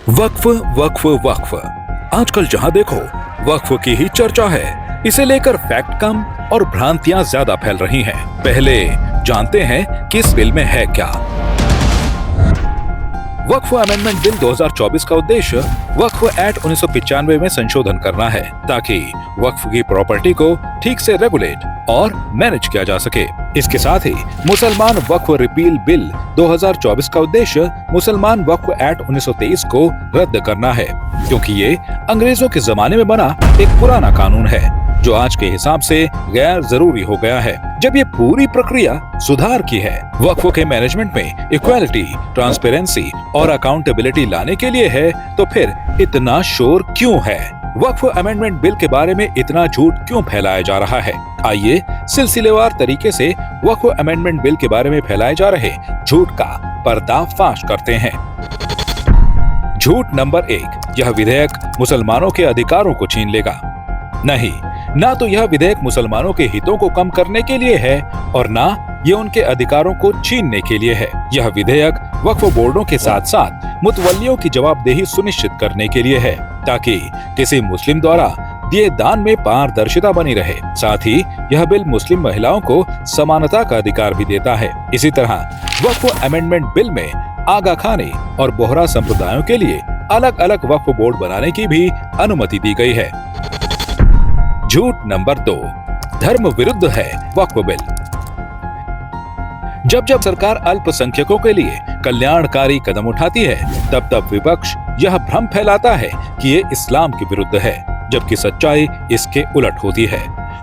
वक्फ वक्फ वक्फ आजकल जहां देखो वक्फ की ही चर्चा है। इसे लेकर फैक्ट कम और भ्रांतियां ज्यादा फैल रही हैं। पहले जानते हैं कि इस बिल में है क्या। वक्फ अमेंडमेंट बिल 2024 का उद्देश्य वक्फ एक्ट 1995 में संशोधन करना है ताकि वक्फ की प्रॉपर्टी को ठीक से रेगुलेट और मैनेज किया जा सके। इसके साथ ही मुसलमान वक्फ रिपील बिल 2024 का उद्देश्य मुसलमान वक्फ एक्ट 1923 को रद्द करना है, क्योंकि ये अंग्रेजों के जमाने में बना एक पुराना कानून है जो आज के हिसाब से गैर जरूरी हो गया है, जब ये पूरी प्रक्रिया सुधार की है। वक्फ के मैनेजमेंट में इक्वालिटी, ट्रांसपेरेंसी और अकाउंटेबिलिटी लाने के लिए है, तो फिर इतना शोर क्यों है? वक्फ अमेंडमेंट बिल के बारे में इतना झूठ क्यों फैलाया जा रहा है? आइए सिलसिलेवार तरीके से वक्फ अमेंडमेंट बिल के बारे में फैलाए जा रहे झूठ का पर्दाफाश करते हैं। झूठ नंबर 1, यह विधेयक मुसलमानों के अधिकारों को छीन लेगा। नहीं, ना तो यह विधेयक मुसलमानों के हितों को कम करने के लिए है और ना ये उनके अधिकारों को छीनने के लिए है। यह विधेयक वक्फ बोर्डों के साथ साथ मुतवल्लियों की जवाबदेही सुनिश्चित करने के लिए है, ताकि किसी मुस्लिम द्वारा दिए दान में पारदर्शिता बनी रहे। साथ ही यह बिल मुस्लिम महिलाओं को समानता का अधिकार भी देता है। इसी तरह वक्फ अमेंडमेंट बिल में आगा खानी और बोहरा संप्रदायों के लिए अलग अलग वक्फ बोर्ड बनाने की भी अनुमति दी गई है। झूठ नंबर 2, धर्म विरुद्ध है वक्फ बिल। जब जब सरकार अल्पसंख्यकों के लिए कल्याणकारी कदम उठाती है, तब तब विपक्ष यह भ्रम फैलाता है कि ये इस्लाम के विरुद्ध है, जबकि सच्चाई इसके उलट होती है।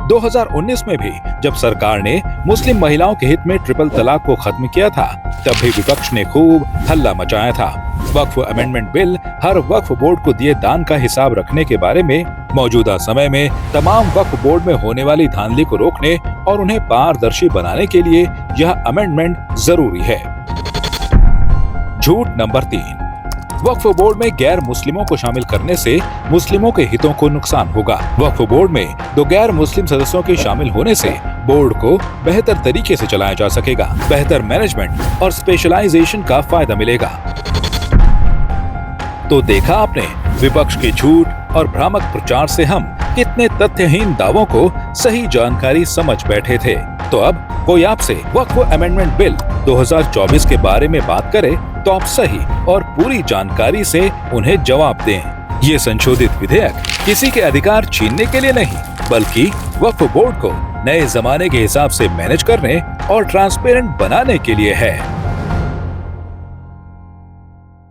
2019 में भी जब सरकार ने मुस्लिम महिलाओं के हित में ट्रिपल तलाक को खत्म किया था, तब भी विपक्ष ने खूब हल्ला मचाया था। वक्फ अमेंडमेंट बिल हर वक्फ बोर्ड को दिए दान का हिसाब रखने के बारे में मौजूदा समय में तमाम वक्फ बोर्ड में होने वाली धांधली को रोकने और उन्हें पारदर्शी बनाने के लिए यह अमेंडमेंट जरूरी है। झूठ नंबर 3, वक्फ बोर्ड में गैर मुस्लिमों को शामिल करने से मुस्लिमों के हितों को नुकसान होगा। वक्फ बोर्ड में 2 गैर मुस्लिम सदस्यों के शामिल होने से बोर्ड को बेहतर तरीके से चलाया जा सकेगा, बेहतर मैनेजमेंट और स्पेशलाइजेशन का फायदा मिलेगा। तो देखा आपने, विपक्ष के झूठ और भ्रामक प्रचार से हम कितने तथ्यहीन दावों को सही जानकारी समझ बैठे थे। तो अब कोई आपसे वक्फ अमेंडमेंट बिल 2024 के बारे में बात करे तो आप सही और पूरी जानकारी से उन्हें जवाब दें। ये संशोधित विधेयक किसी के अधिकार छीनने के लिए नहीं, बल्कि वक्फ बोर्ड को नए जमाने के हिसाब से मैनेज करने और ट्रांसपेरेंट बनाने के लिए है।